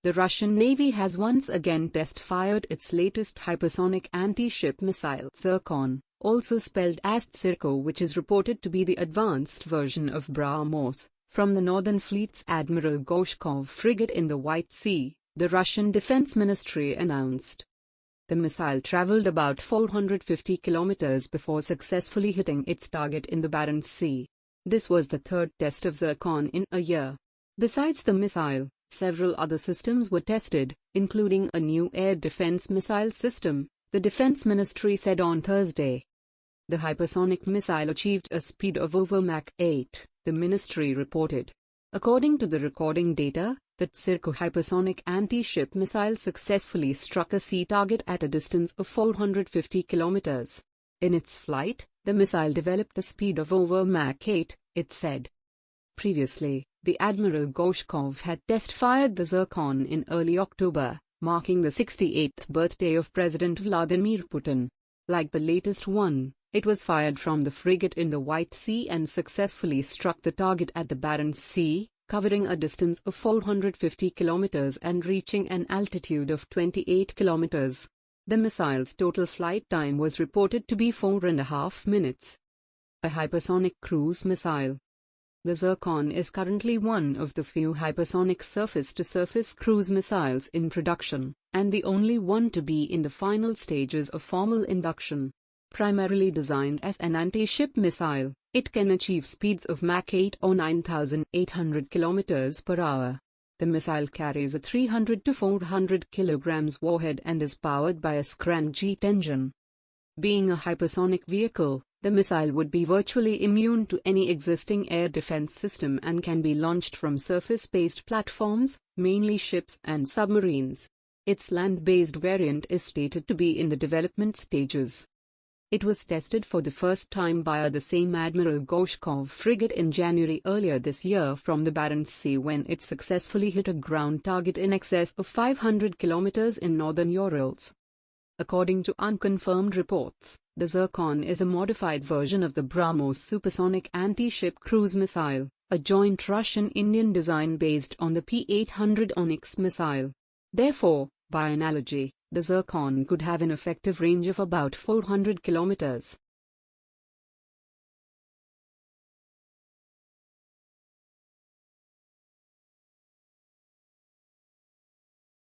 the Russian Navy has once again test-fired its latest hypersonic anti-ship missile Zircon, also spelled as Tsirkon, which is reported to be the advanced version of BrahMos, from the Northern Fleet's Admiral Gorshkov frigate in the White Sea, the Russian Defense Ministry announced. The missile traveled about 450 kilometers before successfully hitting its target in the Barents Sea. This was the third test of Zircon in a year. Besides the missile, several other systems were tested, including a new air defense missile system, the Defense Ministry said on Thursday. The hypersonic missile achieved a speed of over Mach 8, the ministry reported. According to the recording data, the Tsirkon hypersonic anti-ship missile successfully struck a sea target at a distance of 450 kilometers. In its flight, the missile developed a speed of over Mach 8, it said. Previously, the Admiral Gorshkov had test-fired the Zircon in early October, marking the 68th birthday of President Vladimir Putin. Like the latest one, it was fired from the frigate in the White Sea and successfully struck the target at the Barents Sea, covering a distance of 450 kilometers and reaching an altitude of 28 kilometers. The missile's total flight time was reported to be 4.5 minutes. A hypersonic cruise missile. The Zircon is currently one of the few hypersonic surface-to-surface cruise missiles in production, and the only one to be in the final stages of formal induction. Primarily designed as an anti-ship missile, it can achieve speeds of Mach 8 or 9,800 km per hour. The missile carries a 300 to 400 kg warhead and is powered by a scramjet engine. Being a hypersonic vehicle, the missile would be virtually immune to any existing air defense system and can be launched from surface-based platforms, mainly ships and submarines. Its land-based variant is stated to be in the development stages. It was tested for the first time by the same Admiral Gorshkov frigate in January earlier this year from the Barents Sea when it successfully hit a ground target in excess of 500 kilometers in northern Urals. According to unconfirmed reports, the Zircon is a modified version of the BrahMos supersonic anti-ship cruise missile, a joint Russian-Indian design based on the P-800 Onyx missile. Therefore, by analogy, the Zircon could have an effective range of about 400 kilometers.